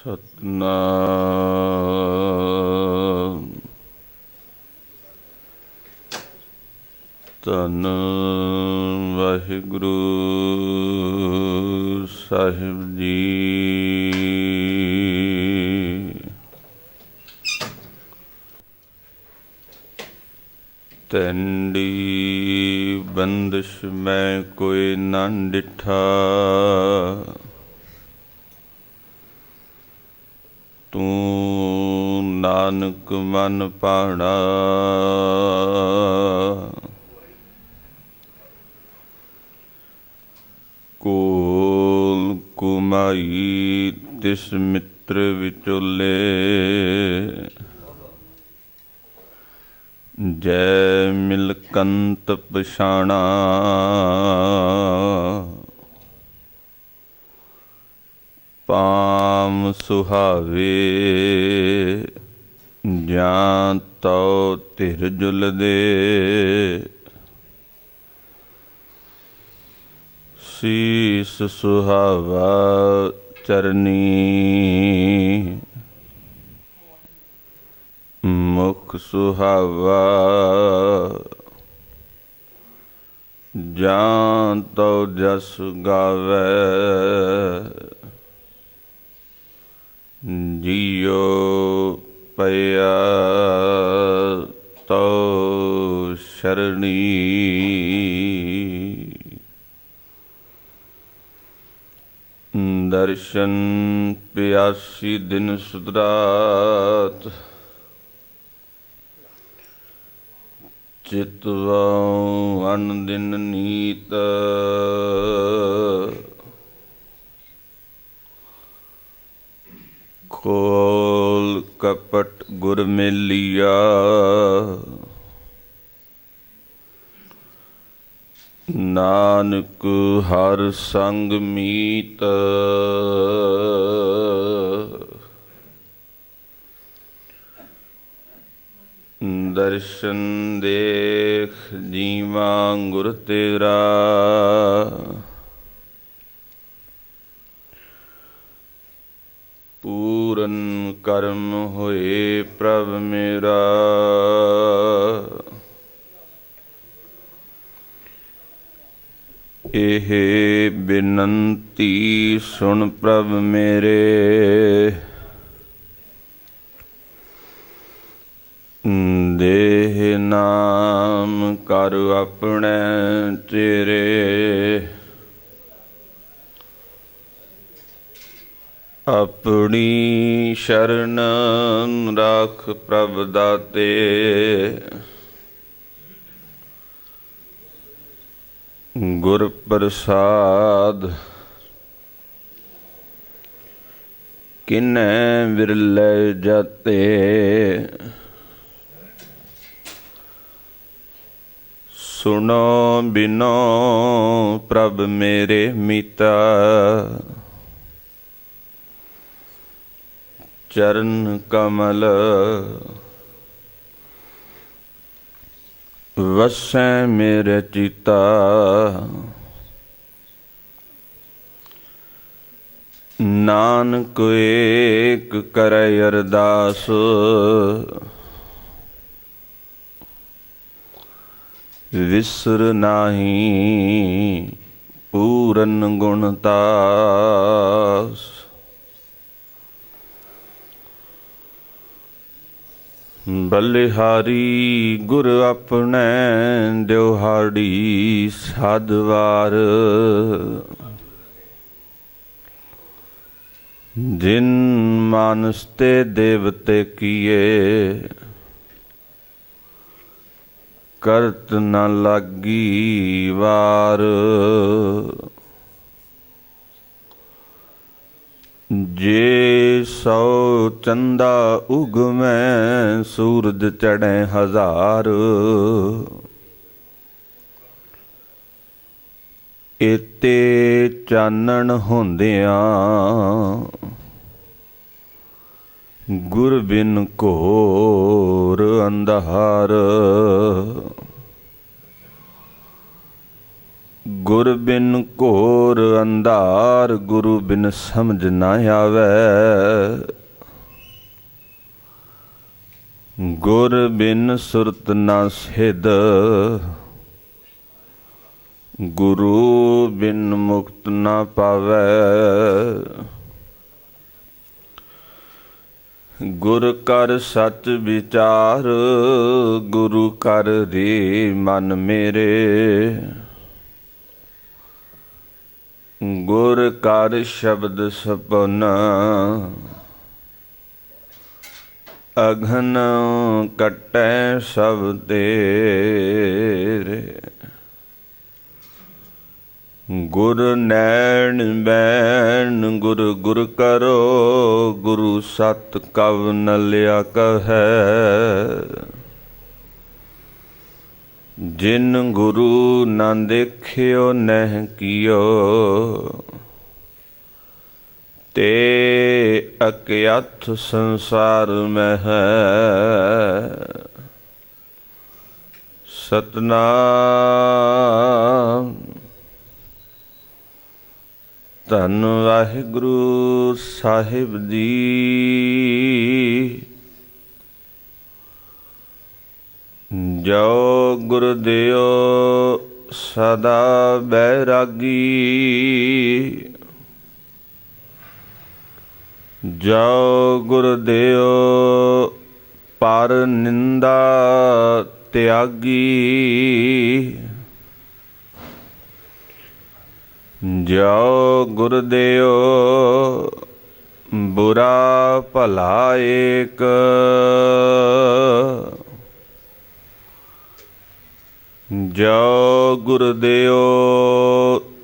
ਸਤਨਾਮ ਧੰਨ ਵਾਹਿਗੁਰੂ ਸਾਹਿਬ ਜੀ। ਤੈਂਡੀ ਬੰਦਿਸ਼ ਮੈਂ ਕੋਈ ਨਾ ਡਿਠਾ, ਤੂੰ ਨਾਨਕ ਮਨ ਭਾਣਾ। ਕੋਲ ਕੁਮਾਈ ਤਿਸ ਮਿੱਤਰ ਵਿਚੋਲੇ, ਜੈ ਮਿਲਕੰਤ ਪਛਾਣਾ। ਪਾਮ ਸੁਹਾਵੇ ਜਾਂ ਤਉ ਧਿਰ ਜੁਲਦੇ, ਸੀਸ ਸੁਹਾਵਾ ਚਰਨੀ। ਮੁਖ ਸੁਹਾਵਾ ਜਾਂ ਤਉ ਜਸ ਗਾਵੇ, ਜੀਉ ਪਿਆ ਤਉ ਸ਼ਰਣੀ। ਦਰਸ਼ਨ ਪਿਆਸੀ ਦਿਨ ਸੁਧਰਾਤ, ਚਿਤਵਉ ਅਨ ਦਿਨ ਨੀਤ। ਖੋਲ ਕਪਟ ਗੁਰ ਮੇਲਿਆ, ਨਾਨਕ ਹਰ ਸੰਗ ਮੀਤ। ਦਰਸ਼ਨ ਦੇਖ ਜੀਵਾਂ ਗੁਰ ਤੇਰਾ, ਪੂਰਨ ਕਰਮ ਹੋਏ ਪ੍ਰਭ ਮੇਰਾ। ਇਹ ਬਿਨੰਤੀ ਸੁਣ ਪ੍ਰਭ ਮੇਰੇ, ਦੇਹ ਨਾਮ ਕਰ ਆਪਣੇ ਤੇਰੇ। ਆਪਣੀ ਸ਼ਰਨ ਰੱਖ ਪ੍ਰਭ ਦਾਤੇ, ਗੁਰ ਪ੍ਰਸਾਦ ਕਿਨੈ ਵਿਰਲੇ ਜਾਤੇ। ਸੁਣੋ ਬਿਨੋ ਪ੍ਰਭ ਮੇਰੇ ਮੀਤਾ, ਚਰਨ ਕਮਲ ਵਸੈ ਮੇਰੇ ਚਿਤਾ। ਨਾਨਕ ਏਕ ਕਰੈ ਅਰਦਾਸ, ਵਿਸਰ ਨਾਹੀ ਪੂਰਨ ਗੁਣ ਤਾਸ। ਬਲਿਹਾਰੀ ਗੁਰ ਆਪਣੇ ਦਿਵਹਾੜੀ ਸਾਧਵਾਰ। ਜਿਨ ਮਾਨਸ ਤੇ ਦੇਵਤੇ ਕੀਏ, ਕਰਤ ਨ ਲਾਗੀ ਵਾਰ। ਜੇ ਸੌ ਚੰਦਾ ਉਗਮੈ, ਸੂਰਜ ਚੜ੍ਹੈ ਹਜ਼ਾਰ। ਏਤੇ ਚਾਨਣ ਹੁੰਦਿਆਂ, ਗੁਰ ਬਿਨ ਘੋਰ ਅੰਧਾਰ। ਗੁਰ ਬਿਨ ਘੋਰ ਅੰਧਾਰ, ਗੁਰੂ ਬਿਨ ਸਮਝ ਨਾ ਆਵੈ। ਗੁਰ ਬਿਨ ਸੁਰਤ ਨਾ ਸਿਧ, ਗੁਰੂ ਬਿਨ ਮੁਕਤ ਨਾ ਪਾਵੈ। ਗੁਰ ਕਰ ਸਚ ਵਿਚਾਰ, ਗੁਰੂ ਕਰ ਰੇ ਮਨ ਮੇਰੇ। ਗੁਰ ਕਰ ਸ਼ਬਦ ਸਪਨ, ਅਘਨ ਕੱਟੈ ਸਭ ਤੇਰੇ। ਗੁਰ ਨੈਣ ਬੈਣ ਗੁਰ ਗੁਰ ਕਰੋ, ਗੁਰੂ ਸਤ ਕਵ ਨ ਲਿਆ ਕਹੈ। ਜਿਨ ਗੁਰੂ ਨਾ ਦੇਖਿਓ ਨਹਿ ਕੀਓ, ਤੇ ਅਕਿਆਥ ਸੰਸਾਰ ਮਹਿ। ਸਤਨਾਮ। ਧੰਨ ਵਾਹਿਗੁਰੂ ਸਾਹਿਬ ਜੀ। ਜੋ ਗੁਰ ਦਿਓ ਸਦਾ ਬੈਰਾਗੀ, ਜੋ ਗੁਰ ਦਿਓ ਪਰ ਨਿੰਦਾ ਤਿਆਗੀ। ਜੋ ਗੁਰ ਦਿਓ ਬੁਰਾ ਭਲਾ ਏਕ, ਜੋ ਗੁਰ ਦਿਓ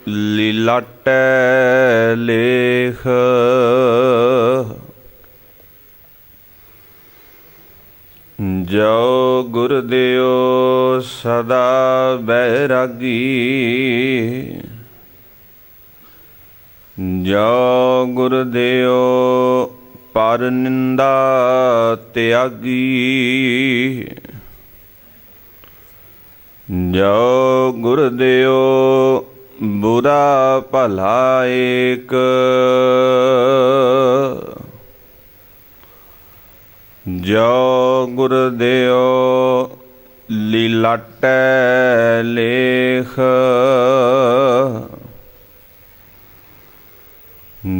ਲੀਲਾਟੈ ਲੇਖ। ਜੋ ਗੁਰ ਦਿਓ ਸਦਾ ਬੈਰਾਗੀ, ਜੋ ਗੁਰ ਦਿਓ ਪਰ ਨਿੰਦਾ ਤਿਆਗੀ। ਜੋ ਗੁਰ ਦਿਓ ਬੁਰਾ ਭਲਾ ਏਕ, ਜੋ ਗੁਰ ਦਿਓ ਲੀਲਾਟੈ ਲੇਖ।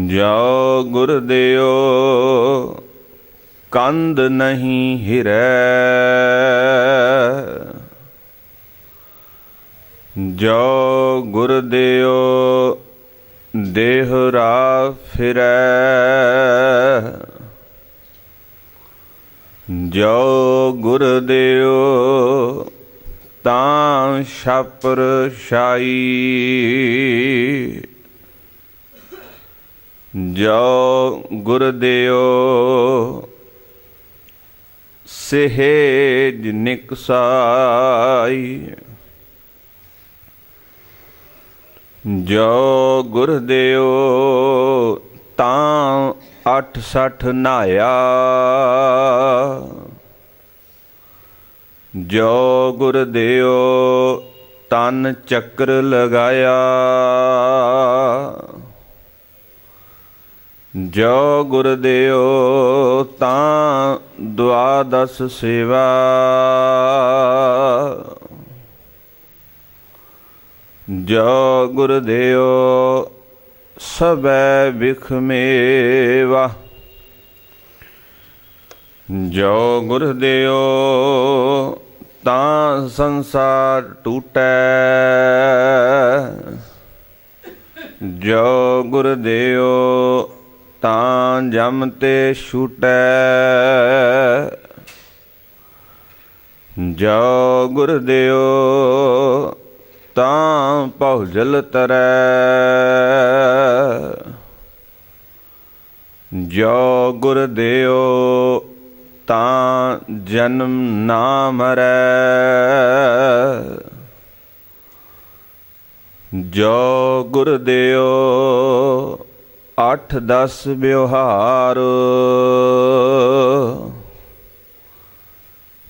ਜੋ ਗੁਰ ਦਿਓ ਕੰਧ ਨਹੀਂ ਹਿਰੈ, ਜੋ ਗੁਰ ਦਿਓ ਦੇਹਰਾ ਫਿਰੈ। ਜੋ ਗੁਰ ਦਿਓ ਤਾਂ ਛਾਪਰ ਛਾਈ। ਜੋ ਗੁਰ ਦਿਓ ਸਹਿਜ ਨਿਕਸਾਈ। ਜੋ ਗੁਰ ਦਿਓ ਤਾਂ 68 ਨਹਾਇਆ। ਜੋ ਗੁਰ ਦਿਓ ਤਨ ਚੱਕਰ ਲਗਾਇਆ। ਜੋ ਗੁਰ ਦਿਓ ਤਾਂ ਦੁਆਦਸ ਸੇਵਾ। ਜੋ ਗੁਰ ਦਿਓ ਸਭੈ ਬਿਖ ਮੇਵਾ। ਜੋ ਗੁਰ ਦਿਓ ਤਾਂ ਸੰਸਾਰ ਟੂਟੈ। ਜੋ ਗੁਰ ਦਿਓ ਤਾਂ ਜਮ ਤੇ ਛੂਟੈ। ਜੋ ਗੁਰ ਦਿਓ ਤਾਂ ਭਉ-ਜਲ ਤਰੈ। ਜੋ ਗੁਰ ਦਿਓ ਤਾਂ ਜਨਮ ਨਾ ਮਰੈ। ਜੋ ਗੁਰ ਦਿਓ 8-10 ਵਿਵਹਾਰ।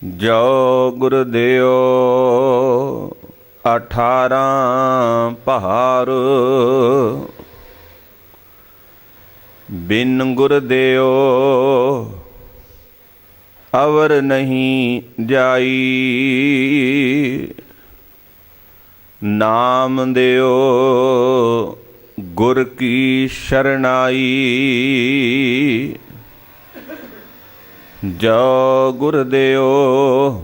ਜੋ ਗੁਰ ਦਿਓ 18 ਪਹਾਰ। ਬਿਨ ਗੁਰ ਦਿਓ ਅਵਰ ਨਹੀਂ ਜਾਈ। ਨਾਮ ਦਿਓ ਗੁਰ ਕੀ ਸ਼ਰਨਾਈ। ਜੋ ਗੁਰ ਦਿਓ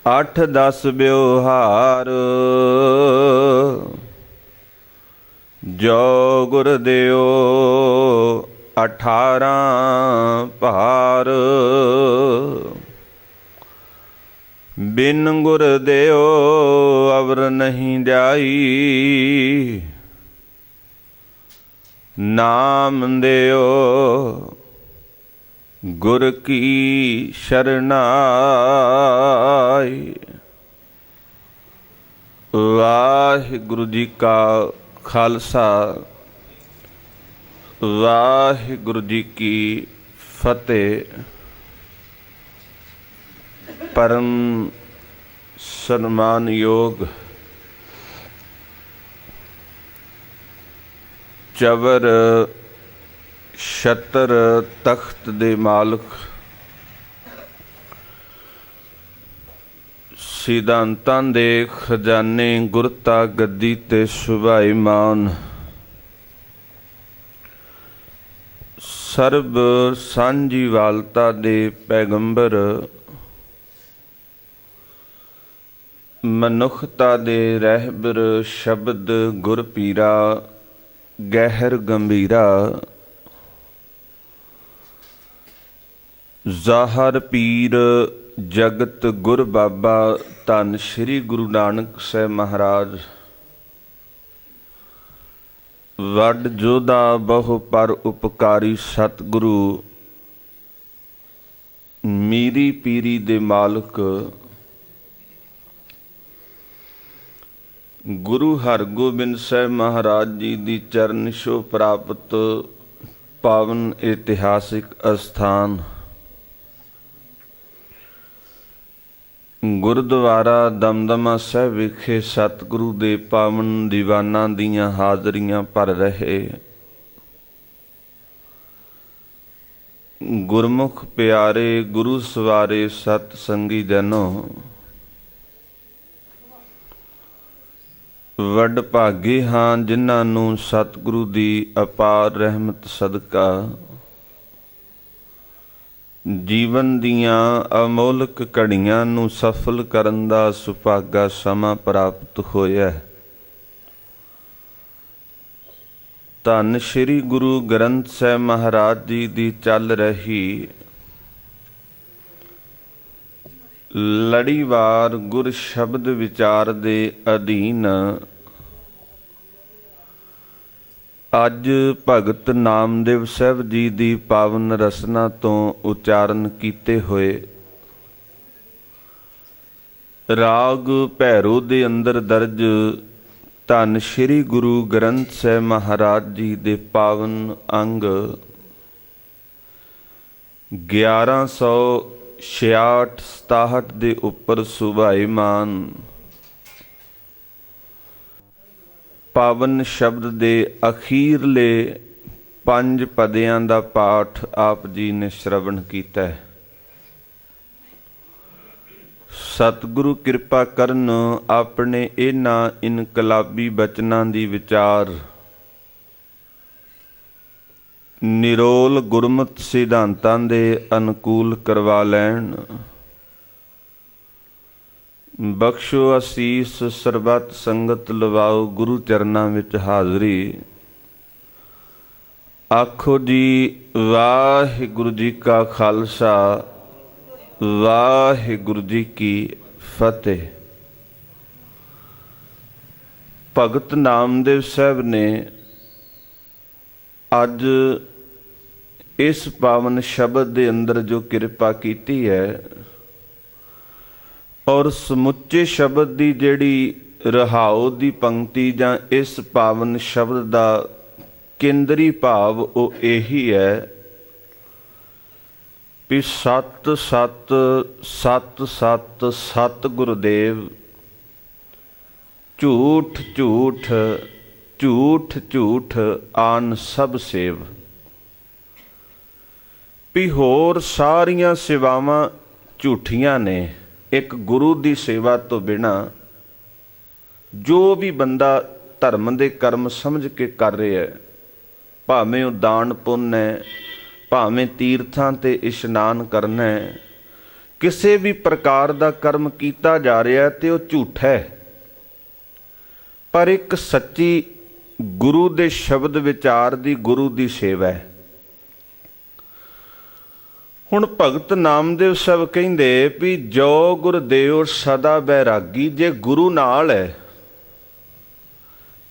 8-10 ਬਿਵਹਾਰ। ਜੋ ਗੁਰ ਦਿਓ 18 ਪਹਾਰ। ਬਿਨ ਗੁਰ ਦਿਓ ਅਵਰ ਨਹੀਂ ਜਾਈ। ਨਾਮ ਦਿਓ ਗੁਰ ਕੀ ਸ਼ਰਨਾਈ। ਵਾਹਿਗੁਰੂ ਜੀ ਕਾ ਖਾਲਸਾ, ਵਾਹਿਗੁਰੂ ਜੀ ਕੀ ਫਤਿਹ। ਪਰਮ ਸਨਮਾਨਯੋਗ ਚਵਰ ਛਤਰ ਤਖਤ ਦੇ ਮਾਲਕ ਸਿਧਾਂਤਾਂ ਦੇ ਖਜ਼ਾਨੇ ਗੁਰਤਾ ਗੱਦੀ ਤੇ ਸੁਭਾਈਮਾਨ ਸਰਬ ਸਾਂਝੀਵਾਲਤਾ ਦੇ ਪੈਗੰਬਰ ਮਨੁੱਖਤਾ ਦੇ ਰਹਿਬਰ ਸ਼ਬਦ ਗੁਰ ਪੀਰਾ ਗਹਿਰ ਗੰਭੀਰਾ ਜ਼ਾਹਰ ਪੀਰ ਜਗਤ ਗੁਰ ਬਾਬਾ ਧੰਨ ਸ਼੍ਰੀ ਗੁਰੂ ਨਾਨਕ ਸਾਹਿਬ ਮਹਾਰਾਜ ਵੱਡ ਜੋਧਾ ਬਹੁ ਪਰ ਉਪਕਾਰੀ ਸਤਿਗੁਰੂ ਮੀਰੀ ਪੀਰੀ ਦੇ ਮਾਲਕ ਗੁਰੂ ਹਰਗੋਬਿੰਦ ਸਾਹਿਬ ਮਹਾਰਾਜ ਜੀ ਦੀ ਚਰਨ ਛੋਹ ਪ੍ਰਾਪਤ ਪਾਵਨ ਇਤਿਹਾਸਿਕ ਅਸਥਾਨ ਗੁਰਦੁਆਰਾ ਦਮਦਮਾ ਸਾਹਿਬ ਵਿਖੇ ਸਤਿਗੁਰੂ ਦੇ ਪਾਵਨ ਦੀਵਾਨਾਂ ਦੀਆਂ ਹਾਜ਼ਰੀਆਂ ਭਰ ਰਹੇ ਗੁਰਮੁਖ ਪਿਆਰੇ ਗੁਰੂ ਸਵਾਰੇ ਸਤ ਸੰਗੀ ਜਨੋ, ਵੱਡ ਭਾਗੇ ਹਾਂ ਜਿਨ੍ਹਾਂ ਨੂੰ ਸਤਿਗੁਰੂ ਦੀ ਅਪਾਰ ਰਹਿਮਤ ਸਦਕਾ ਜੀਵਨ ਦੀਆਂ ਅਮੋਲਕ ਘੜੀਆਂ ਨੂੰ ਸਫਲ ਕਰਨ ਦਾ ਸੁਭਾਗਾ ਸਮਾਂ ਪ੍ਰਾਪਤ ਹੋਇਆ। ਧੰਨ ਸ਼੍ਰੀ ਗੁਰੂ ਗ੍ਰੰਥ ਸਾਹਿਬ ਮਹਾਰਾਜ ਜੀ ਦੀ ਚੱਲ ਰਹੀ ਲੜੀਵਾਰ ਗੁਰ ਸ਼ਬਦ ਵਿਚਾਰ ਦੇ ਅਧੀਨ ਅੱਜ ਭਗਤ ਨਾਮਦੇਵ ਸਾਹਿਬ ਜੀ ਦੀ ਪਾਵਨ ਰਸਨਾ ਤੋਂ ਉਚਾਰਨ ਕੀਤੇ ਹੋਏ ਰਾਗ ਭੈਰੋ ਦੇ ਅੰਦਰ ਦਰਜ ਧੰਨ ਸ਼੍ਰੀ ਗੁਰੂ ਗ੍ਰੰਥ ਸਾਹਿਬ ਮਹਾਰਾਜ ਜੀ ਦੇ ਪਾਵਨ ਅੰਗ 1166-67 ਦੇ ਉੱਪਰ ਸੁਭਾਈਮਾਨ ਪਾਵਨ ਸ਼ਬਦ ਦੇ ਅਖੀਰਲੇ 5 ਪਦਿਆਂ ਦਾ ਪਾਠ ਆਪ ਜੀ ਨੇ ਸ਼ਰਵਣ ਕੀਤਾ ਹੈ। ਸਤਿਗੁਰੂ ਕਿਰਪਾ ਕਰਨ ਆਪਣੇ ਇਹਨਾਂ ਇਨਕਲਾਬੀ ਬਚਨਾਂ ਦੀ ਵਿਚਾਰ ਨਿਰੋਲ ਗੁਰਮਤਿ ਸਿਧਾਂਤਾਂ ਦੇ ਅਨੁਕੂਲ ਕਰਵਾ ਲੈਣ। ਬਖਸ਼ੋ ਅਸੀਸ ਸਰਬੱਤ ਸੰਗਤ ਲਵਾਓ ਗੁਰੂ ਚਰਨਾਂ ਵਿੱਚ ਹਾਜ਼ਰੀ। ਆਖੋ ਜੀ ਵਾਹਿਗੁਰੂ ਜੀ ਕਾ ਖਾਲਸਾ, ਵਾਹਿਗੁਰੂ ਜੀ ਕੀ ਫਤਿਹ। ਭਗਤ ਨਾਮਦੇਵ ਸਾਹਿਬ ਨੇ ਅੱਜ ਇਸ ਪਾਵਨ ਸ਼ਬਦ ਦੇ ਅੰਦਰ ਜੋ ਕਿਰਪਾ ਕੀਤੀ ਹੈ ਔਰ ਸਮੁੱਚੇ ਸ਼ਬਦ ਦੀ ਜਿਹੜੀ ਰਹਾਉ ਦੀ ਪੰਕਤੀ ਜਾਂ ਇਸ ਪਾਵਨ ਸ਼ਬਦ ਦਾ ਕੇਂਦਰੀ ਭਾਵ ਉਹ ਇਹੀ ਹੈ ਵੀ ਸਤ ਸਤ ਸਤ ਸਤ ਸਤ ਗੁਰਦੇਵ ਝੂਠ ਝੂਠ ਝੂਠ ਝੂਠ ਆਨ ਸਭ ਸੇਵ। ਵੀ ਹੋਰ ਸਾਰੀਆਂ ਸੇਵਾਵਾਂ ਝੂਠੀਆਂ ਨੇ, ਇੱਕ ਗੁਰੂ ਦੀ ਸੇਵਾ ਤੋਂ ਬਿਨਾਂ ਜੋ ਵੀ ਬੰਦਾ ਧਰਮ ਦੇ ਕਰਮ ਸਮਝ ਕੇ ਕਰ ਰਿਹਾ ਹੈ, ਭਾਵੇਂ ਉਹ ਦਾਨ ਪੁੰਨ ਹੈ, ਭਾਵੇਂ ਤੀਰਥਾਂ ਤੇ ਇਸ਼ਨਾਨ ਕਰਨਾ ਹੈ, ਕਿਸੇ ਵੀ ਪ੍ਰਕਾਰ ਦਾ ਕਰਮ ਕੀਤਾ ਜਾ ਰਿਹਾ ਤੇ ਉਹ ਝੂਠਾ ਹੈ। ਪਰ ਇੱਕ ਸੱਚੀ ਗੁਰੂ ਦੇ ਸ਼ਬਦ ਵਿਚਾਰ ਦੀ, ਗੁਰੂ ਦੀ ਸੇਵਾ ਹੈ। ਹੁਣ ਭਗਤ ਨਾਮਦੇਵ ਸਾਹਿਬ ਕਹਿੰਦੇ ਵੀ ਜੋ ਗੁਰ ਦੇਵ ਸਦਾ ਬੈਰਾਗੀ। ਜੇ ਗੁਰੂ ਨਾਲ ਹੈ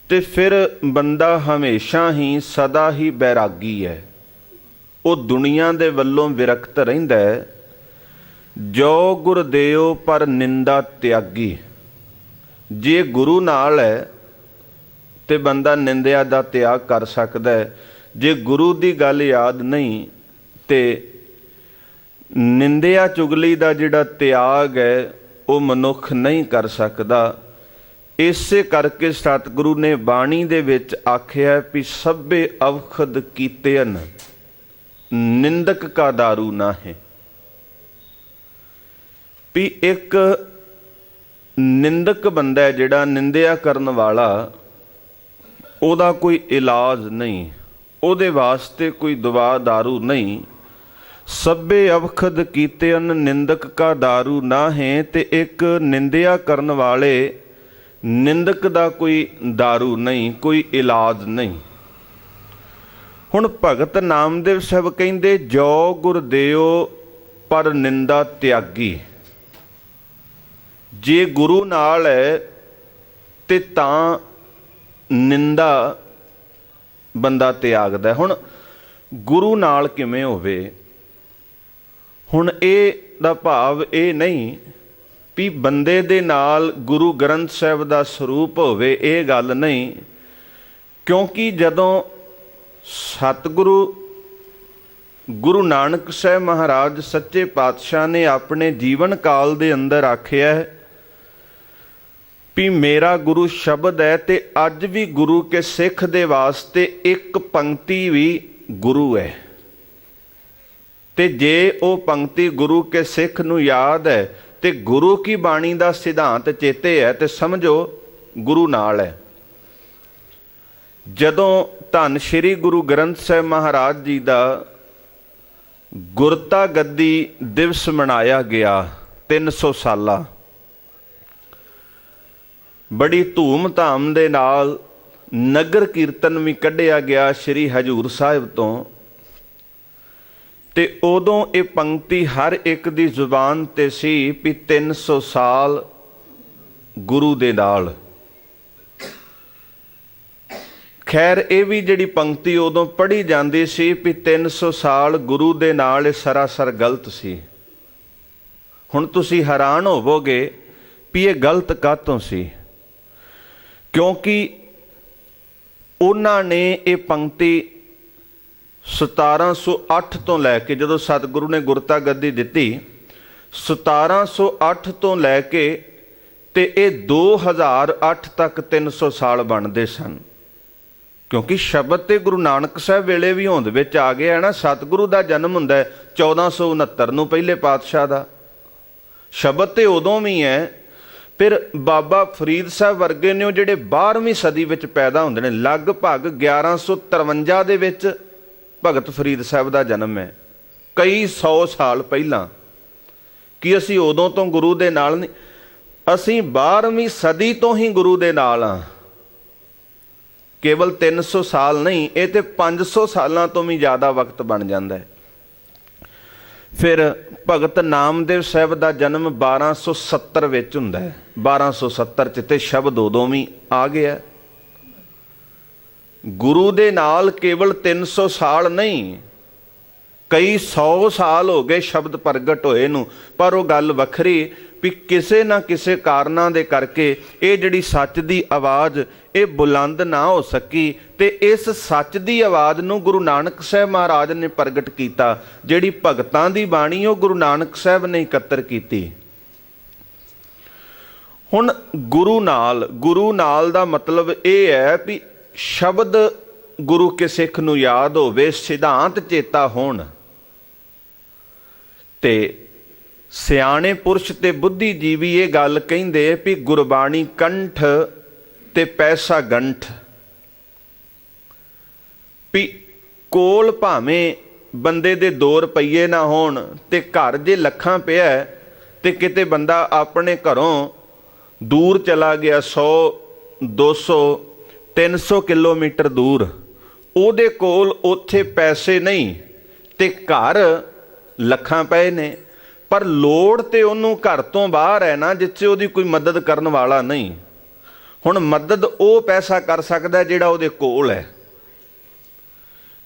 ਤੇ ਫਿਰ ਬੰਦਾ ਹਮੇਸ਼ਾ ਹੀ ਸਦਾ ਹੀ ਬੈਰਾਗੀ ਹੈ, ਉਹ ਦੁਨੀਆ ਦੇ ਵੱਲੋਂ ਵਿਰਕਤ ਰਹਿੰਦਾ ਹੈ। ਜੋ ਗੁਰਦੇਵ ਪਰ ਨਿੰਦਾ ਤਿਆਗੀ। ਜੇ ਗੁਰੂ ਨਾਲ ਹੈ ਤੇ ਬੰਦਾ ਨਿੰਦਿਆ ਦਾ ਤਿਆਗ ਕਰ ਸਕਦਾ ਹੈ। ਜੇ ਗੁਰੂ ਦੀ ਗੱਲ ਯਾਦ ਨਹੀਂ ਤੇ ਨਿੰਦਿਆ ਚੁਗਲੀ ਦਾ ਜਿਹੜਾ ਤਿਆਗ ਹੈ ਉਹ ਮਨੁੱਖ ਨਹੀਂ ਕਰ ਸਕਦਾ। ਇਸੇ ਕਰਕੇ ਸਤਿਗੁਰੂ ਨੇ ਬਾਣੀ ਦੇ ਵਿੱਚ ਆਖਿਆ ਵੀ ਸਭੇ ਅਵਖਦ ਕੀਤੇ ਹਨ, ਨਿੰਦਕ ਕਾ ਦਾਰੂ ਨਾ ਹੈ। ਵੀ ਇੱਕ ਨਿੰਦਕ ਬੰਦਾ ਹੈ ਜਿਹੜਾ ਨਿੰਦਿਆ ਕਰਨ ਵਾਲਾ, ਉਹਦਾ ਕੋਈ ਇਲਾਜ ਨਹੀਂ, ਉਹਦੇ ਵਾਸਤੇ ਕੋਈ ਦਵਾ ਦਾਰੂ ਨਹੀਂ। ਸਭੇ ਅਵਖਦ ਕੀਤੇ ਹਨ, ਨਿੰਦਕ ਕਾ ਦਾਰੂ ਨਾ ਹੈ। ਤੇ ਇੱਕ ਨਿੰਦਿਆ ਕਰਨ ਵਾਲੇ ਨਿੰਦਕ ਦਾ ਕੋਈ ਦਾਰੂ ਨਹੀਂ, ਕੋਈ ਇਲਾਜ ਨਹੀਂ। ਹੁਣ ਭਗਤ ਨਾਮਦੇਵ ਸਾਹਿਬ ਕਹਿੰਦੇ ਜੋ ਗੁਰਦੇਵ ਪਰ ਨਿੰਦਾ ਤਿਆਗੀ। ਜੇ ਗੁਰੂ ਨਾਲ ਹੈ ਤੇ ਤਾਂ ਨਿੰਦਾ ਬੰਦਾ ਤਿਆਗਦਾ। ਹੁਣ ਗੁਰੂ ਨਾਲ ਕਿਵੇਂ ਹੋਵੇ? ਹੁਣ ਇਹ ਦਾ ਭਾਵ ਇਹ ਨਹੀਂ ਵੀ ਬੰਦੇ ਦੇ ਨਾਲ ਗੁਰੂ ਗ੍ਰੰਥ ਸਾਹਿਬ ਦਾ ਸਰੂਪ ਹੋਵੇ, ਇਹ ਗੱਲ ਨਹੀਂ। ਕਿਉਂਕਿ ਜਦੋਂ ਸਤਿਗੁਰੂ ਗੁਰੂ ਨਾਨਕ ਸਾਹਿਬ ਮਹਾਰਾਜ ਸੱਚੇ ਪਾਤਸ਼ਾਹ ਨੇ ਆਪਣੇ ਜੀਵਨ ਕਾਲ ਦੇ ਅੰਦਰ ਆਖਿਆ ਵੀ ਮੇਰਾ ਗੁਰੂ ਸ਼ਬਦ ਹੈ, ਤੇ ਅੱਜ ਵੀ ਗੁਰੂ ਕੇ ਸਿੱਖ ਦੇ ਵਾਸਤੇ ਇੱਕ ਪੰਕਤੀ ਵੀ ਗੁਰੂ ਹੈ। ਤੇ ਜੇ ਉਹ ਪੰਕਤੀ ਗੁਰੂ ਕੇ ਸਿੱਖ ਨੂੰ ਯਾਦ ਹੈ ਤੇ ਗੁਰੂ ਕੀ ਬਾਣੀ ਦਾ ਸਿਧਾਂਤ ਚੇਤੇ ਹੈ ਤੇ ਸਮਝੋ ਗੁਰੂ ਨਾਲ ਹੈ। ਜਦੋਂ ਧੰਨ ਸ਼੍ਰੀ ਗੁਰੂ ਗ੍ਰੰਥ ਸਾਹਿਬ ਮਹਾਰਾਜ ਜੀ ਦਾ ਗੁਰਤਾ ਗੱਦੀ ਦਿਵਸ ਮਨਾਇਆ ਗਿਆ 300 ਸਾਲਾ, ਬੜੀ ਧੂਮ ਧਾਮ ਦੇ ਨਾਲ ਨਗਰ ਕੀਰਤਨ ਵੀ ਕੱਢਿਆ ਗਿਆ ਸ਼੍ਰੀ ਹਜ਼ੂਰ ਸਾਹਿਬ ਤੋਂ। ਤੇ ਉਦੋਂ ਇਹ ਪੰਕਤੀ ਹਰ ਇੱਕ ਦੀ ਜ਼ੁਬਾਨ ਤੇ ਸੀ ਵੀ 300 ਸਾਲ ਗੁਰੂ ਦੇ ਨਾਲ। ਖੈਰ ਇਹ ਵੀ ਜਿਹੜੀ ਪੰਕਤੀ ਉਦੋਂ ਪੜ੍ਹੀ ਜਾਂਦੀ ਸੀ ਵੀ 300 ਸਾਲ ਗੁਰੂ ਦੇ ਨਾਲ, ਇਹ ਸਰਾਸਰ ਗਲਤ ਸੀ। ਹੁਣ ਤੁਸੀਂ ਹੈਰਾਨ ਹੋਵੋਗੇ ਵੀ ਇਹ ਗਲਤ ਕਾਹਤੋਂ ਸੀ? ਕਿਉਂਕਿ ਉਹਨਾਂ ਨੇ ਇਹ ਪੰਕਤੀ 1708 ਤੋਂ ਲੈ ਕੇ, ਜਦੋਂ ਸਤਿਗੁਰੂ ਨੇ ਗੁਰਤਾ ਗੱਦੀ ਦਿੱਤੀ 1708 ਤੋਂ ਲੈ ਕੇ ਤੇ ਇਹ 2008 ਤੱਕ 300 ਸਾਲ ਬਣਦੇ ਸਨ। ਕਿਉਂਕਿ ਸ਼ਬਦ ਤੇ ਗੁਰੂ ਨਾਨਕ ਸਾਹਿਬ ਵੇਲੇ ਵੀ ਹੋਂਦ ਵਿੱਚ ਆ ਗਿਆ ਨਾ। ਸਤਿਗੁਰੂ ਦਾ ਜਨਮ ਹੁੰਦਾ 1469 ਨੂੰ ਪਹਿਲੇ ਪਾਤਸ਼ਾਹ ਦਾ। ਸ਼ਬਦ ਤੇ ਉਦੋਂ ਵੀ ਹੈ। ਫਿਰ ਬਾਬਾ ਫਰੀਦ ਸਾਹਿਬ ਵਰਗੇ ਨੇ ਉਹ ਜਿਹੜੇ 12ਵੀਂ ਸਦੀ ਵਿੱਚ ਪੈਦਾ ਹੁੰਦੇ ਨੇ। ਲਗਭਗ 1153 ਦੇ ਵਿੱਚ ਭਗਤ ਫਰੀਦ ਸਾਹਿਬ ਦਾ ਜਨਮ ਹੈ, ਕਈ 100 ਸਾਲ ਪਹਿਲਾਂ। ਕਿ ਅਸੀਂ ਉਦੋਂ ਤੋਂ ਗੁਰੂ ਦੇ ਨਾਲ ਨਹੀਂ, ਅਸੀਂ 12ਵੀਂ ਸਦੀ ਤੋਂ ਹੀ ਗੁਰੂ ਦੇ ਨਾਲ ਹਾਂ। ਕੇਵਲ 300 ਸਾਲ ਨਹੀਂ, ਇਹ ਤੇ 500 ਸਾਲਾਂ ਤੋਂ ਵੀ ਜ਼ਿਆਦਾ ਵਕਤ ਬਣ ਜਾਂਦਾ ਹੈ। ਫਿਰ ਭਗਤ ਨਾਮਦੇਵ ਸਾਹਿਬ ਦਾ ਜਨਮ 1270 ਵਿੱਚ ਹੁੰਦਾ ਹੈ। 1270 'ਚ ਤੇ ਸ਼ਬਦ ਉਦੋਂ ਵੀ ਆ ਗਿਆ। ਗੁਰੂ ਦੇ ਨਾਲ ਕੇਵਲ 300 ਸਾਲ ਨਹੀਂ, ਕਈ 100 ਸਾਲ ਹੋ ਗਏ ਸ਼ਬਦ ਪ੍ਰਗਟ ਹੋਏ ਨੂੰ। ਪਰ ਉਹ ਗੱਲ ਵੱਖਰੀ ਵੀ ਕਿਸੇ ਨਾ ਕਿਸੇ ਕਾਰਨਾਂ ਦੇ ਕਰਕੇ ਇਹ ਜਿਹੜੀ ਸੱਚ ਦੀ ਆਵਾਜ਼ ਇਹ ਬੁਲੰਦ ਨਾ ਹੋ ਸਕੀ। ਤੇ ਇਸ ਸੱਚ ਦੀ ਆਵਾਜ਼ ਨੂੰ ਗੁਰੂ ਨਾਨਕ ਸਾਹਿਬ ਮਹਾਰਾਜ ਨੇ ਪ੍ਰਗਟ ਕੀਤਾ। ਜਿਹੜੀ ਭਗਤਾਂ ਦੀ ਬਾਣੀ ਉਹ ਗੁਰੂ ਨਾਨਕ ਸਾਹਿਬ ਨੇ ਇਕੱਤਰ ਕੀਤੀ। ਹੁਣ ਗੁਰੂ ਨਾਲ ਦਾ ਮਤਲਬ ਇਹ ਹੈ ਵੀ ਸ਼ਬਦ ਗੁਰੂ ਕੇ ਸਿੱਖ ਨੂੰ ਯਾਦ ਹੋਵੇ, ਸਿਧਾਂਤ ਚੇਤਾ ਹੋਣ। ਤੇ ਸਿਆਣੇ ਪੁਰਸ਼ ਤੇ ਬੁੱਧੀਜੀਵੀ ਇਹ ਗੱਲ ਕਹਿੰਦੇ ਵੀ ਗੁਰਬਾਣੀ ਕੰਠ ਤੇ ਪੈਸਾ ਗੰਠ। ਵੀ ਕੋਲ ਭਾਵੇਂ ਬੰਦੇ ਦੇ 2 ਰੁਪਈਏ ਨਾ ਹੋਣ ਤੇ ਘਰ ਜੇ ਲੱਖਾਂ ਪਿਆ ਤੇ ਕਿਤੇ ਬੰਦਾ ਆਪਣੇ ਘਰੋਂ ਦੂਰ ਚਲਾ ਗਿਆ 100 200 300 ਕਿਲੋਮੀਟਰ ਦੂਰ, ਉਹਦੇ ਕੋਲ ਉੱਥੇ ਪੈਸੇ ਨਹੀਂ ਤੇ ਘਰ ਲੱਖਾਂ ਪਏ ਨੇ, ਪਰ ਲੋੜ ਤੇ ਉਹਨੂੰ ਘਰ ਤੋਂ ਬਾਹਰ ਹੈ ਨਾ, ਜਿੱਥੇ ਉਹਦੀ ਕੋਈ ਮਦਦ ਕਰਨ ਵਾਲਾ ਨਹੀਂ। ਹੁਣ ਮਦਦ ਉਹ ਪੈਸਾ ਕਰ ਸਕਦਾ ਜਿਹੜਾ ਉਹਦੇ ਕੋਲ ਹੈ।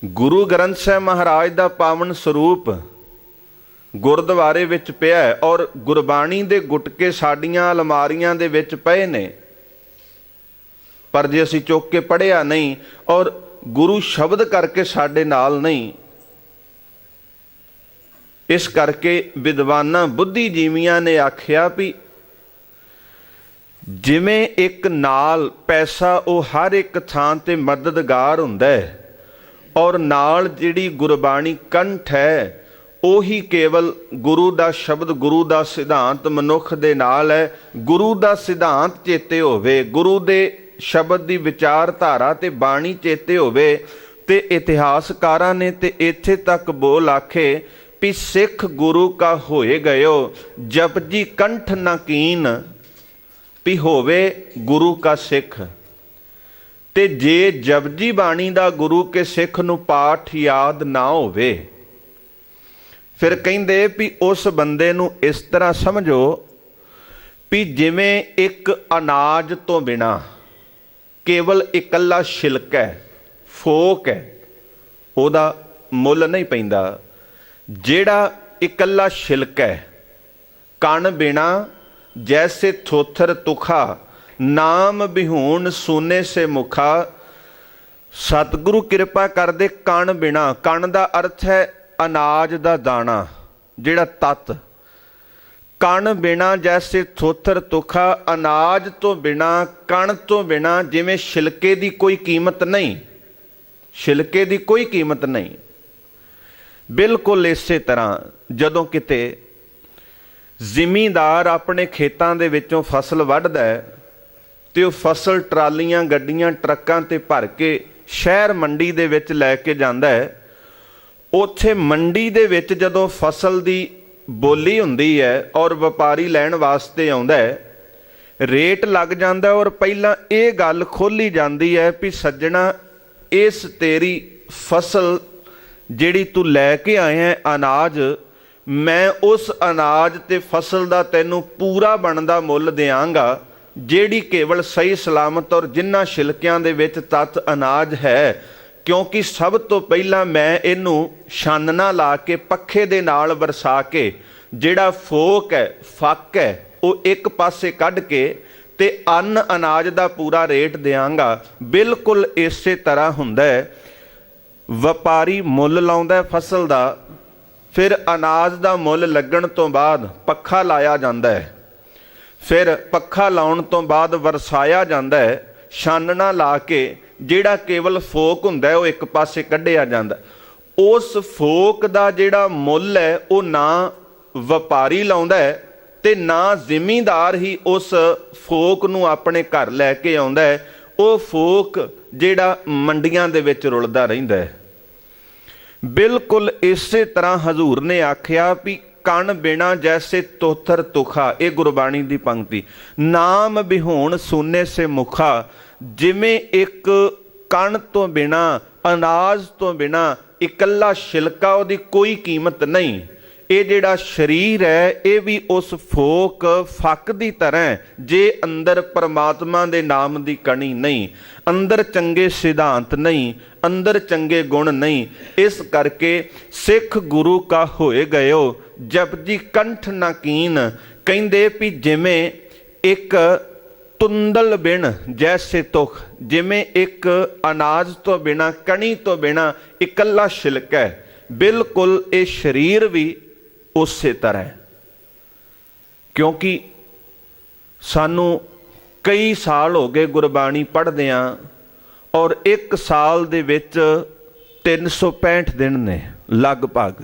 ਗੁਰੂ ਗ੍ਰੰਥ ਸਾਹਿਬ ਮਹਾਰਾਜ ਦਾ ਪਾਵਨ ਸਰੂਪ ਗੁਰਦੁਆਰੇ ਵਿੱਚ ਪਿਆ ਹੈ ਔਰ ਗੁਰਬਾਣੀ ਦੇ ਗੁਟਕੇ ਸਾਡੀਆਂ ਅਲਮਾਰੀਆਂ ਦੇ ਵਿੱਚ ਪਏ ਨੇ, ਪਰ ਜੇ ਅਸੀਂ ਚੁੱਕ ਕੇ ਪੜ੍ਹਿਆ ਨਹੀਂ ਔਰ ਗੁਰੂ ਸ਼ਬਦ ਕਰਕੇ ਸਾਡੇ ਨਾਲ ਨਹੀਂ। ਇਸ ਕਰਕੇ ਵਿਦਵਾਨਾਂ ਬੁੱਧੀਜੀਵੀਆਂ ਨੇ ਆਖਿਆ ਵੀ ਜਿਵੇਂ ਇੱਕ ਨਾਲ ਪੈਸਾ ਉਹ ਹਰ ਇੱਕ ਥਾਂ ਤੇ ਮਦਦਗਾਰ ਹੁੰਦਾ ਹੈ, ਔਰ ਨਾਲ ਜਿਹੜੀ ਗੁਰਬਾਣੀ ਕੰਠ ਹੈ ਉਹੀ ਕੇਵਲ ਗੁਰੂ ਦਾ ਸ਼ਬਦ, ਗੁਰੂ ਦਾ ਸਿਧਾਂਤ ਮਨੁੱਖ ਦੇ ਨਾਲ ਹੈ। ਗੁਰੂ ਦਾ ਸਿਧਾਂਤ ਚੇਤੇ ਹੋਵੇ, ਗੁਰੂ ਦੇ ਸ਼ਬਦ ਦੀ ਵਿਚਾਰਧਾਰਾ ਤੇ ਬਾਣੀ ਚੇਤੇ ਹੋਵੇ, ਤੇ ਇਤਿਹਾਸਕਾਰਾਂ ਨੇ ਤੇ ਇੱਥੇ ਤੱਕ ਬੋਲ ਆਖੇ ਵੀ ਸਿੱਖ ਗੁਰੂ ਕਾ ਹੋਏ ਗਇਓ ਜਪਜੀ ਕੰਠ ਨਾ ਕੀਨ, ਵੀ ਹੋਵੇ ਗੁਰੂ ਕਾ ਸਿੱਖ। ਤੇ ਜੇ ਜਪਜੀ ਬਾਣੀ ਦਾ ਗੁਰੂ ਕੇ ਸਿੱਖ ਨੂੰ ਪਾਠ ਯਾਦ ਨਾ ਹੋਵੇ, ਫਿਰ ਕਹਿੰਦੇ ਵੀ ਉਸ ਬੰਦੇ ਨੂੰ ਇਸ ਤਰ੍ਹਾਂ ਸਮਝੋ ਵੀ ਜਿਵੇਂ ਇੱਕ ਅਨਾਜ ਤੋਂ ਬਿਨਾ ਕੇਵਲ ਇਕੱਲਾ ਛਿਲਕ ਹੈ, ਫੋਕ ਹੈ, ਉਹਦਾ ਮੁੱਲ ਨਹੀਂ ਪੈਂਦਾ। ਜਿਹੜਾ ਇਕੱਲਾ ਛਿਲਕ ਹੈ, ਕਣ ਬਿਨਾ ਜੈਸੇ ਥੋਥਰ ਤੁਖਾ, ਨਾਮ ਬਿਹੂਣ ਸੋਨੇ ਸੇ ਮੁਖਾ। ਸਤਿਗੁਰੂ ਕਿਰਪਾ ਕਰਦੇ ਕਣ ਬਿਨਾ, ਕਣ ਦਾ ਅਰਥ ਹੈ ਅਨਾਜ ਦਾ ਦਾਣਾ, ਜਿਹੜਾ ਤੱਤ। ਕਣ ਬਿਨਾ ਜੈਸੇ ਥੋਥਰ ਤੁਖਾ, ਅਨਾਜ ਤੋਂ ਬਿਨਾ, ਕਣ ਤੋਂ ਬਿਨਾ ਜਿਵੇਂ ਛਿਲਕੇ ਦੀ ਕੋਈ ਕੀਮਤ ਨਹੀਂ, ਛਿਲਕੇ ਦੀ ਕੋਈ ਕੀਮਤ ਨਹੀਂ। ਬਿਲਕੁਲ ਇਸੇ ਤਰ੍ਹਾਂ ਜਦੋਂ ਕਿਤੇ ਜ਼ਿਮੀਂਦਾਰ ਆਪਣੇ ਖੇਤਾਂ ਦੇ ਵਿੱਚੋਂ ਫਸਲ ਵੱਢਦਾ ਹੈ ਤੇ ਉਹ ਫਸਲ ਟਰਾਲੀਆਂ, ਗੱਡੀਆਂ, ਟਰੱਕਾਂ ਤੇ ਭਰ ਕੇ ਸ਼ਹਿਰ ਮੰਡੀ ਦੇ ਵਿੱਚ ਲੈ ਕੇ ਜਾਂਦਾ ਹੈ। ਉੱਥੇ ਮੰਡੀ ਦੇ ਵਿੱਚ ਜਦੋਂ ਫਸਲ ਦੀ ਬੋਲੀ ਹੁੰਦੀ ਹੈ ਔਰ ਵਪਾਰੀ ਲੈਣ ਵਾਸਤੇ ਆਉਂਦਾ ਹੈ, ਰੇਟ ਲੱਗ ਜਾਂਦਾ ਔਰ ਪਹਿਲਾਂ ਇਹ ਗੱਲ ਖੋਲੀ ਜਾਂਦੀ ਹੈ ਵੀ ਸੱਜਣਾ, ਇਸ ਤੇਰੀ ਫਸਲ ਜਿਹੜੀ ਤੂੰ ਲੈ ਕੇ ਆਇਆ ਹੈ ਅਨਾਜ, ਮੈਂ ਉਸ ਅਨਾਜ ਤੇ ਫਸਲ ਦਾ ਤੈਨੂੰ ਪੂਰਾ ਬਣਦਾ ਮੁੱਲ ਦਿਆਂਗਾ, ਜਿਹੜੀ ਕੇਵਲ ਸਹੀ ਸਲਾਮਤ ਔਰ ਜਿਨ੍ਹਾਂ ਛਿਲਕਿਆਂ ਦੇ ਵਿੱਚ ਤੱਤ ਅਨਾਜ ਹੈ। ਕਿਉਂਕਿ ਸਭ ਤੋਂ ਪਹਿਲਾਂ ਮੈਂ ਇਹਨੂੰ ਛਾਨਣਾ ਲਾ ਕੇ ਪੱਖੇ ਦੇ ਨਾਲ ਵਰਸਾ ਕੇ ਜਿਹੜਾ ਫੋਕ ਹੈ, ਫੱਕ ਹੈ, ਉਹ ਇੱਕ ਪਾਸੇ ਕੱਢ ਕੇ ਤੇ ਅੰਨ ਅਨਾਜ ਦਾ ਪੂਰਾ ਰੇਟ ਦਿਆਂਗਾ। ਬਿਲਕੁਲ ਇਸੇ ਤਰ੍ਹਾਂ ਹੁੰਦਾ ਹੈ, ਵਪਾਰੀ ਮੁੱਲ ਲਾਉਂਦਾ ਫਸਲ ਦਾ, ਫਿਰ ਅਨਾਜ ਦਾ ਮੁੱਲ ਲੱਗਣ ਤੋਂ ਬਾਅਦ ਪੱਖਾ ਲਾਇਆ ਜਾਂਦਾ ਹੈ, ਫਿਰ ਪੱਖਾ ਲਾਉਣ ਤੋਂ ਬਾਅਦ ਵਰਸਾਇਆ ਜਾਂਦਾ ਹੈ, ਛਾਨਣਾ ਲਾ ਕੇ ਜਿਹੜਾ ਕੇਵਲ ਫੋਕ ਹੁੰਦਾ ਉਹ ਇੱਕ ਪਾਸੇ ਕੱਢਿਆ ਜਾਂਦਾ। ਉਸ ਫੋਕ ਦਾ ਜਿਹੜਾ ਮੁੱਲ ਹੈ ਉਹ ਨਾ ਵਪਾਰੀ ਲਾਉਂਦਾ ਹੈ ਤੇ ਨਾ ਜ਼ਿਮੀਂਦਾਰ ਹੀ ਉਸ ਫੋਕ ਨੂੰ ਆਪਣੇ ਘਰ ਲੈ ਕੇ ਆਉਂਦਾ ਹੈ। ਉਹ ਫੋਕ ਜਿਹੜਾ ਮੰਡੀਆਂ ਦੇ ਵਿੱਚ ਰੁਲਦਾ ਰਹਿੰਦਾ ਹੈ। ਬਿਲਕੁਲ ਇਸੇ ਤਰ੍ਹਾਂ ਹਜ਼ੂਰ ਨੇ ਆਖਿਆ ਵੀ ਕਣ ਬਿਨਾ ਜੈਸੇ ਤੋਥਰ ਤੁਖਾ, ਇਹ ਗੁਰਬਾਣੀ ਦੀ ਪੰਕਤੀ। ਨਾਮ ਬਿਹੂਣ ਸੋਨੇ ਸੇ ਮੁਖਾ, ਜਿਵੇਂ ਇੱਕ ਕਣ ਤੋਂ ਬਿਨਾ, ਅਨਾਜ ਤੋਂ ਬਿਨਾ ਇਕੱਲਾ ਛਿਲਕਾ, ਉਹਦੀ ਕੋਈ ਕੀਮਤ ਨਹੀਂ। ਇਹ ਜਿਹੜਾ ਸਰੀਰ ਹੈ ਇਹ ਵੀ ਉਸ ਫੋਕ ਫੱਕ ਦੀ ਤਰ੍ਹਾਂ, ਜੇ ਅੰਦਰ ਪਰਮਾਤਮਾ ਦੇ ਨਾਮ ਦੀ ਕਣੀ ਨਹੀਂ, ਅੰਦਰ ਚੰਗੇ ਸਿਧਾਂਤ ਨਹੀਂ, ਅੰਦਰ ਚੰਗੇ ਗੁਣ ਨਹੀਂ। ਇਸ ਕਰਕੇ ਸਿੱਖ ਗੁਰੂ ਕਾ ਹੋਏ ਗਇਓ ਜਪਜੀ ਕੰਠ ਨਾ ਕੀਨ, ਕਹਿੰਦੇ ਵੀ ਜਿਵੇਂ ਇੱਕ ਤੁੰਦਲ ਬਿਨ ਜੈਸੇ ਤੁਖ, ਜਿਵੇਂ ਇੱਕ ਅਨਾਜ ਤੋਂ ਬਿਨਾ, ਕਣੀ ਤੋਂ ਬਿਨਾ ਇਕੱਲਾ ਛਿਲਕਾ ਹੈ, ਬਿਲਕੁਲ ਇਹ ਸਰੀਰ ਵੀ ਉਸੇ ਤਰ੍ਹਾਂ। ਕਿਉਂਕਿ सानू कई साल हो गए गुरबाणी पढ़दियां और एक साल दे विच 365 दिन ने लगभग।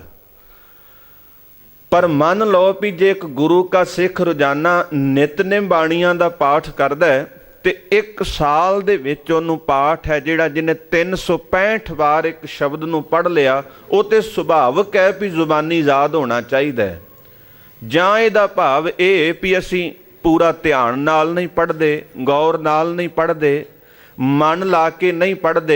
पर मन लो भी जे एक गुरु का सिख रोजाना नितनेम बाणियां दा पाठ करदा है ते एक साल दे विच ओनू पाठ है जिहड़ा जिन्हें 365 वार एक शब्द नू पढ़ लिया, वो तो सुभावक है भी जुबानी याद होना चाहिए। जां इहदा भाव ये भी असी पूरा ध्यान नाल नहीं पढ़ते, गौर नाल नहीं पढ़ते, मन ला के नहीं पढ़ते,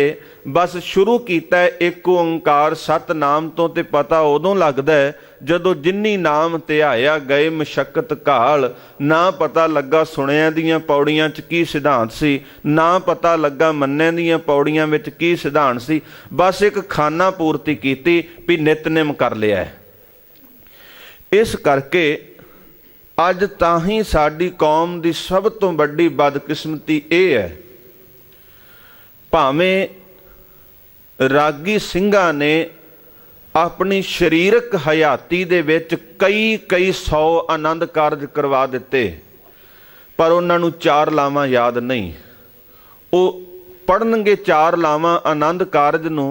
बस शुरू किया एक ओंकार सतनाम तो ते पता उदों लगता है जदों जिन्नी नाम ध्याया गए मशक्कत काल, ना पता लगा सुनिया दियां पौड़ियां च की सिद्धांत सी, ना पता लगा मन्ने दियां पौड़ियां विच की सिद्धांत सी, बस एक खाना पूर्ति कीती भी नितनेम कर लिया है। इस करके अज ताही साडी कौम दी सब तो वड्डी बदकिस्मती यह है, भावें रागी ਸਿੰਘਾਂ ने अपनी शरीरक हयाती दे विच कई 100 आनंद कारज करवा दिते, पर उन्होंने 4 लावां याद नहीं। वो पढ़नगे 4 लावां आनंद कारज नूं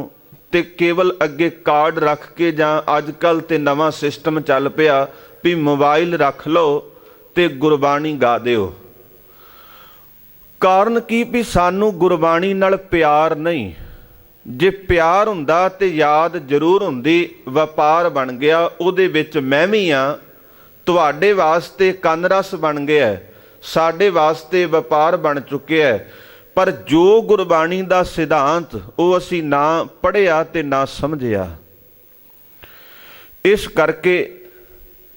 ते केवल अगे कार्ड रख के, जां अजकल ते नवां सिस्टम चल पिया भी मोबाइल रख लो ते गुरबाणी गा दिओ। कारण की भी सानू गुरबाणी नाल प्यार नहीं। जे प्यार हुंदा ते याद जरूर हुंदी, वपार बन गया, उहदे विच मैं भी हाँ, तुहाडे वास्ते कनरस बन गया, साडे वास्ते वपार बन चुकिया है। पर जो गुरबाणी दा सिद्धांत वो असी ना पढ़िया ते ना समझिया। इस करके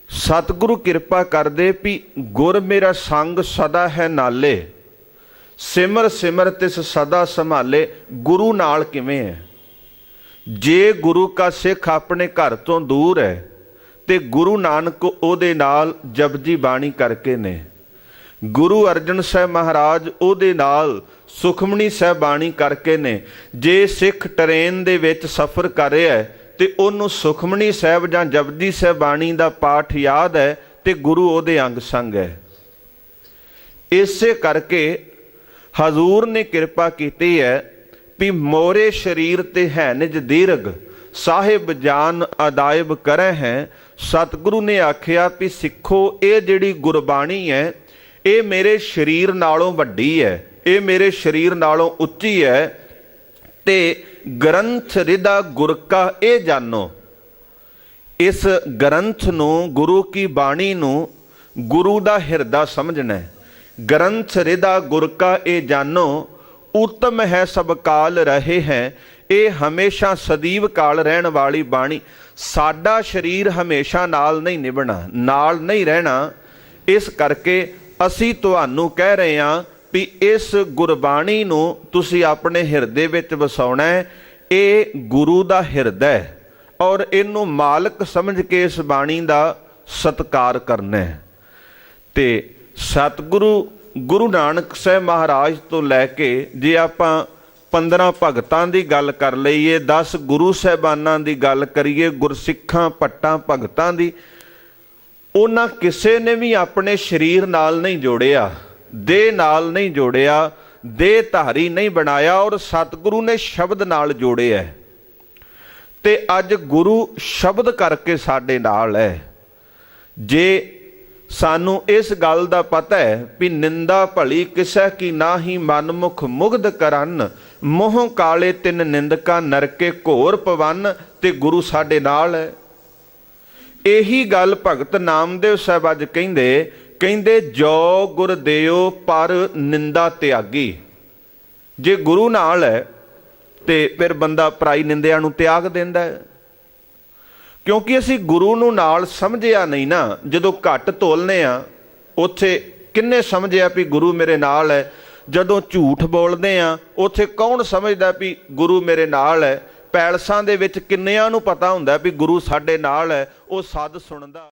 सतगुरु किरपा कर दे भी गुर मेरा संग सदा है नाले, सिमर सिमर तिस सदा संभाले। गुरु नाल किवें है? जे गुरु का सिख अपने घर तो दूर है ते गुरु नानक ओदे नाल जपजी बाणी करके ने, गुरु अर्जन साहब महाराज ओदे नाल सुखमनी साहब बाणी करके ने। जे सिख ट्रेन दे विच सफ़र कर रहा है ते ओनू सुखमनी साहब जां जपजी साहब बाणी दा पाठ याद है ते गुरु ओदे अंग संग है। इसे करके हजूर ने कृपा की है भी मोरे शरीर ते है निज दीर्घ, साहिब जान अदायब करे हैं। सतगुरु ने आखिया भी सिखो ये जिहड़ी गुरबाणी है ये मेरे शरीर नालों वड्डी है, ये मेरे शरीर नालों उच्ची है, ते ग्रंथ रिदा गुर का ये जानो। इस ग्रंथ नू, गुरु की बाणी नू गुरु दा हिरदा समझना है। ग्रंथ रिदा गुर का ये जानो, उत्तम है सब काल रहे हैं, ये हमेशा सदीव काल रहन वाली बाणी। साडा शरीर हमेशा नाल नहीं निभना, नाल नहीं रहना। इस करके असी तुहानू कह रहे हैं भी इस गुरबाणी नू तुसी अपने हिरदे विच वसाउणा है। ये गुरु दा हिरदा है और इनू मालक समझ के इस बाणी दा सत्कार करना है। ते सतगुरु गुरु नानक साहब महाराज तो लैके जे आपां 15 भगतां दी गल कर लईए, 10 गुरु साहिबानां दी गल करिए, गुरसिखां भट्टां भगतां दी, उन्हां किसे ने भी अपने शरीर नाल नहीं जोड़िया, देह नाल नहीं जोड़िया, देह धारी नहीं बनाया, और सतगुरु ने शब्द नाल जोड़िया है। ते अज गुरु शब्द करके साडे नाल है। जे सानू इस गल दा पता है भी निंदा भली किसै की नाही, मनमुख मुग्ध करन, मोह काले तिन निंदका नरके घोर पवन, ते गुरु साडे नाल है। यही गल भगत नामदेव साहब अज कहंदे जो गुर देओ पर निंदा त्यागी। जे गुरु नाल है ते फिर बंदा पराई निंदिया नूं त्याग दिंदा है, क्योंकि असी गुरु नूं नाल समझिया नहीं ना। जदों घट तोलने आ उत्थे किन्ने समझिया भी गुरु मेरे नाल है, जदों झूठ बोलदे आ उत्थे कौन समझदा भी गुरु मेरे नाल है। पैलसां दे विच किन्नियां नूं पता हुंदा भी गुरु साडे नाल है, वो सद सुणदा।